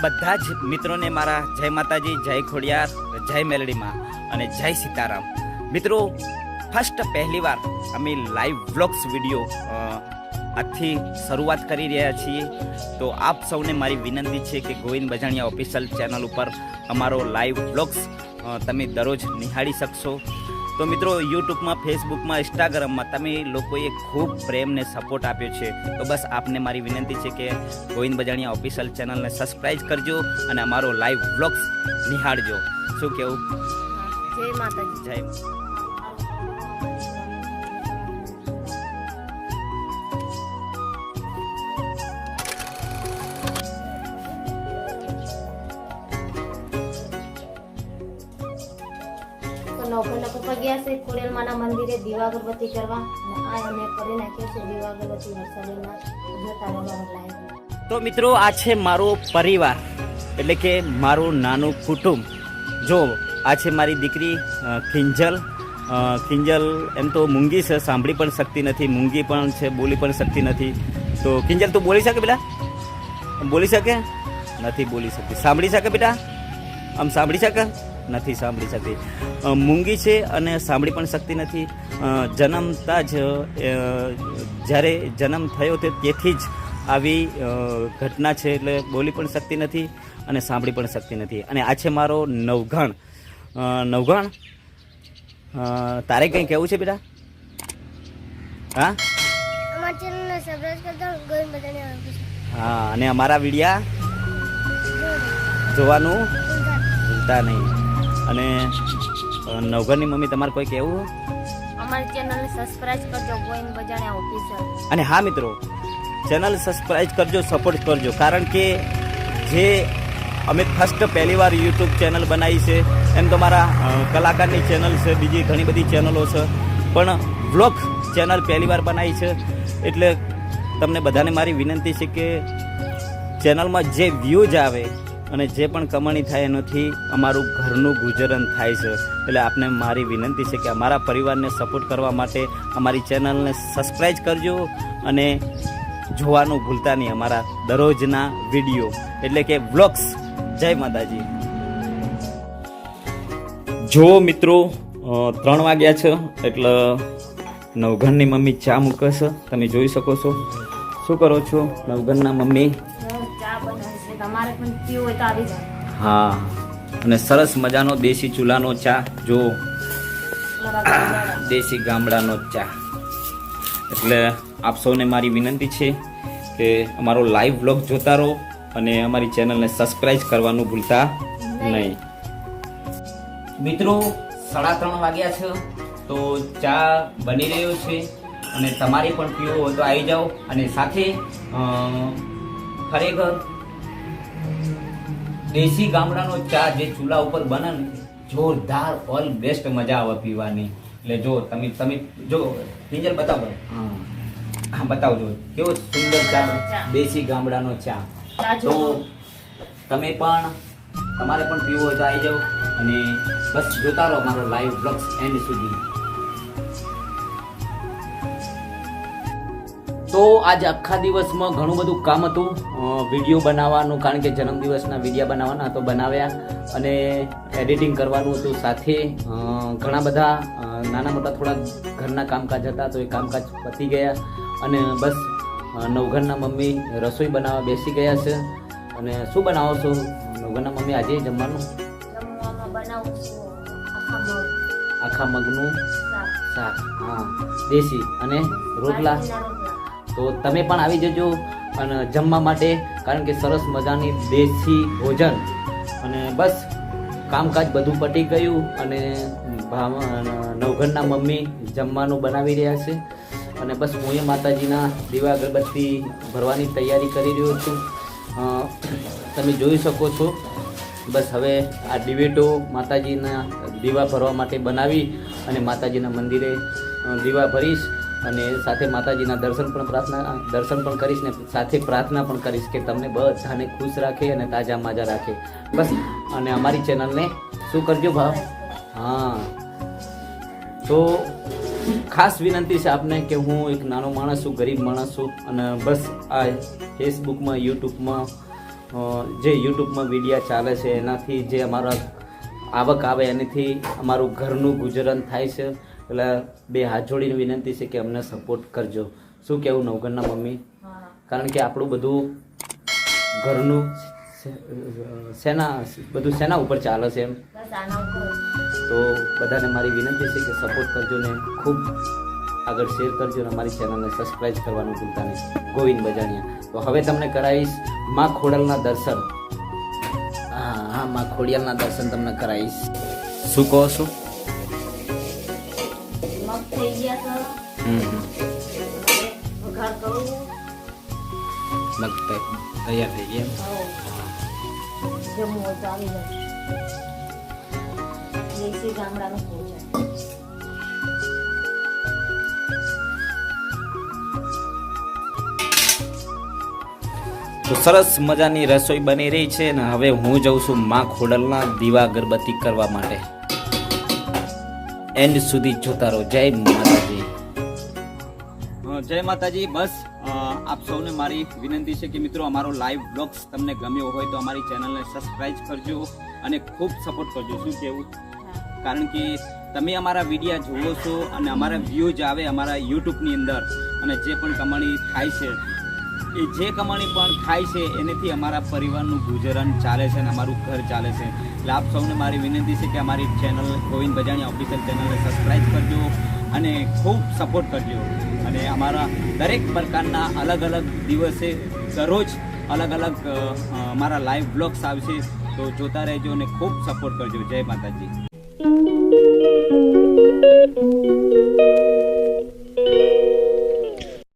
બધા જ મિત્રોને મારા જય માતાજી, જય ખોડિયાર, જય મેલડીમાં અને જય સીતારામ. મિત્રો, ફર્સ્ટ પહેલીવાર અમે લાઈવ વ્લોગ્સ વિડીયો આજથી શરૂઆત કરી રહ્યા છીએ. તો આપ સૌને મારી વિનંતી છે કે ગોવિંદ બજાણિયા ઓફિશિયલ ચેનલ ઉપર અમારો લાઈવ વ્લોગ્સ તમે દરરોજ નિહાળી શકશો. તો મિત્રો, યુટ્યુબમાં, ફેસબુકમાં, ઇન્સ્ટાગ્રામમાં તમે લોકોએ ખૂબ પ્રેમ ને સપોર્ટ આપ્યો છે. તો બસ આપને મારી વિનંતી છે કે ગોવિંદ બજાણિયા ઓફિશિયલ ચેનલને સબસ્ક્રાઈબ કરજો અને અમારો લાઈવ વ્લોગ્સ નિહાળજો. શું કેવું? જય માતાજી. જય નવખંડ પપ્પા ગયા છે ખોડિયારમાંના મંદિરે દીવા અગરબત્તી કરવા, અને આ અમે કરી નાખ્યો છે દીવા અગરબત્તી વરસાદીમાં જોતા રહેવા લાયક. તો મિત્રો, આ છે મારો પરિવાર, એટલે કે મારું નાનું કુટુંબ. જો આ છે મારી દીકરી કિંજલ. કિંજલ એમ તો મૂંગી છે, સાંભળી પણ શકતી નથી, મૂંગી પણ છે, બોલી પણ શકતી નથી. તો કિંજલ, તું બોલી શકે બેટા? બોલી શકે? નથી બોલી શકતી. સાંભળી શકે બેટા? આમ સાંભળી શકે? નથી સાંભળી શકતી. મૂંગી છે અને સાંભળી પણ શકતી નથી. જન્મતા જ જ્યારે જન્મ થયો તેથી જ આવી ઘટના છે, એટલે બોલી પણ શકતી નથી અને સાંભળી પણ શકતી નથી. અને આ છે મારો નવઘણ. નવઘણ, તારે કંઈ કહેવું છે બેટા? હા, અમારા ચેનલને સબસ્ક્રાઇબ કરજો, ગોવિંદ બજાણિયા ઓફિશિયલ. હા, અને અમારા વિડીયા જોવાનું ભૂલતા નહીં. અને નવઘણની મમ્મી, તમારે કોઈ કહેવું? અમારી ચેનલને સબસ્ક્રાઇબ કરજો, ગોવિંદ બજાણિયા ઓફિશિયલ. અને હા મિત્રો, ચેનલ સબસ્ક્રાઈબ કરજો, સપોર્ટ કરજો. કારણ કે જે અમે ફર્સ્ટ પહેલીવાર યુટ્યુબ ચેનલ બનાવી છે, એમ તો મારા કલાકારની ચેનલ છે, બીજી ઘણી બધી ચેનલો છે, પણ વ્લોગ ચેનલ પહેલીવાર બનાવી છે. એટલે તમને બધાને મારી વિનંતી છે કે ચેનલમાં જે વ્યૂઝ આવે અને જે પણ કમાણી થાય એનાથી અમારું ઘરનું ગુજરણ થાય છે. એટલે આપને મારી વિનંતી છે કે અમારા પરિવારને સપોર્ટ કરવા માટે અમારી ચેનલને સબસ્ક્રાઈબ કરજો અને જોવાનું ભૂલતા નહીં અમારા દરરોજના વિડીયો, એટલે કે વ્લોગ્સ. જય માતાજી. જો મિત્રો, 3 વાગ્યા છે, એટલે નવઘણની મમ્મી ચા મૂકે છે. તમે જોઈ શકો છો. શું કરો છો નવઘણના મમ્મી? ચા બનાવી છે, તમારે પણ પીવું હોય તો આવી જાવ. હા, અને સરસ મજાનો દેશી ચૂલાનો ચા. જો દેશી ગામડાનો ચા. એટલે આપ સૌને મારી વિનંતી છે કે અમારો લાઈવ વ્લોગ જોતા રહો અને અમારી ચેનલને સબસ્ક્રાઇબ કરવાનું ભૂલતા નહીં. મિત્રો, 3:30 વાગ્યા છે, તો ચા બની રહ્યો છે અને તમારે પણ પીવો હોય તો આવી જાઓ. અને સાથે ખરેખર દેશી ગામડાનો ચા જે ચૂલા ઉપર બને ને, જોરદાર ઓલ બેસ્ટ મજા આવે પીવાની. એટલે જો તમે જો કિંજલ બતાવો. હા, બતાવજો કેવો સુંદર ચા, દેશી ગામડાનો ચા. તો તમે પણ, તમારે પણ પીવો હોય તો આવી જાઓ અને બસ જોતા રહો મારો લાઈવ બ્લોગ્સ એન્ડ સુધી. તો આજ આખા દિવસમાં ઘણું બધું કામ હતું. વિડીયો બનાવવાનું, કારણ કે જન્મદિવસના વિડીયો બનાવવાના તો બનાવ્યા, અને એડિટિંગ કરવાનું હતું. સાથે ઘણા બધા નાના મોટા થોડા ઘરના કામકાજ હતા, તો એ કામકાજ પતી ગયા. અને બસ નવઘણના મમ્મી રસોઈ બનાવવા બેસી ગયા છે. અને શું બનાવો છો નવઘણના મમ્મી આજે જમવાનું? જમવામાં બનાવું છું આખા મગનું શાક. હા, દેશી અને રોટલા. તો તમે પણ આવી જજો અને જમવા માટે, કારણ કે સરસ મજાની દેશી ભોજન. અને બસ કામકાજ બધું પતી ગયું અને નવઘણના મમ્મી જમવાનું બનાવી રહ્યા છે. અને બસ હું એ માતાજીના દીવા અગરબત્તી ભરવાની તૈયારી કરી રહ્યો છું. તમે જોઈ શકો છો. બસ હવે આ દિવેટો માતાજીના દીવા ભરવા માટે બનાવી અને માતાજીના મંદિરે દીવા ભરીશ, અને સાથે માતાજીના દર્શન પણ કરીશ ને સાથે પ્રાર્થના પણ કરીશ કે તમને બધાને ખુશ રાખે અને તાજા માજા રાખે. બસ, અને અમારી ચેનલને શું કરજો ભાવ? હા, તો ખાસ વિનંતી છે આપને કે હું એક નાનો માણસ છું, ગરીબ માણસ છું, અને બસ આ ફેસબુકમાં, યુટ્યુબમાં જે યુટ્યુબમાં વિડીયા ચાલે છે એનાથી જે અમારા આવક આવે એનાથી અમારું ઘરનું ગુજરાન થાય છે. એટલે બે હાથ જોડીને વિનંતી છે કે અમને સપોર્ટ કરજો. શું કહેવું નવગણના મમ્મી? હા કારણ કે આપણું બધું ઘરનું સેના ઉપર ચાલે છે એમ. બસ આના ઉપર તો બધાને મારી વિનંતી છે કે સપોર્ટ કરજો ને ખૂબ આગળ શેર કરજો ને અમારી ચેનલને સબસ્ક્રાઈબ કરવાનું ભૂલતા નહીં. ગોવિંદ બજાણિયા. તો હવે તમને કરાવીશ માં ખોડલના દર્શન. હા, માં ખોડિયાલના દર્શન તમને કરાવીશ. શું કહો છો? મગ થઈ ગયા છે. હવે વઘાર કરું. મગ તૈયાર થઈ ગયા. જમવું હોય તો આવી જાય. દેશી ગામડાનું ભોજન. તો સરસ મજાની રસોઈ બની રહી છે ને હવે હું જઉં છું માં ખોડલના દીવા અગરબત્તી કરવા માટે. એન્ડ સુધી જોતા રહો. જય માતાજી. જય માતાજી. બસ આપ સૌને મારી વિનંતી છે કે મિત્રો અમારો લાઈવ બ્લોગ્સ તમને ગમ્યો હોય તો અમારી ચેનલને સબસ્ક્રાઇબ કરજો અને ખૂબ સપોર્ટ કરજો. શું કહેવું? કારણ કે તમે અમારા વિડીયા જુઓ છો અને અમારા વ્યૂઝ આવે અમારા યુટ્યુબની અંદર અને જે પણ કમાણી થાય છે એ જે કમાણી પણ થાય છે એનાથી અમારા પરિવારનું ગુજરાન ચાલે છે અને અમારું ઘર ચાલે છે. એટલે આપ સૌને મારી વિનંતી છે કે અમારી ચેનલ ગોવિંદ બજાણિયા ઓફિશિયલ ચેનલને સબસ્ક્રાઈબ કરજો અને ખૂબ સપોર્ટ કરજો. અને અમારા દરેક પ્રકારના અલગ અલગ દિવસે દરરોજ અલગ અલગ અમારા લાઈવ બ્લોગ્સ આવશે તો જોતા રહેજો અને ખૂબ સપોર્ટ કરજો. જય માતાજી.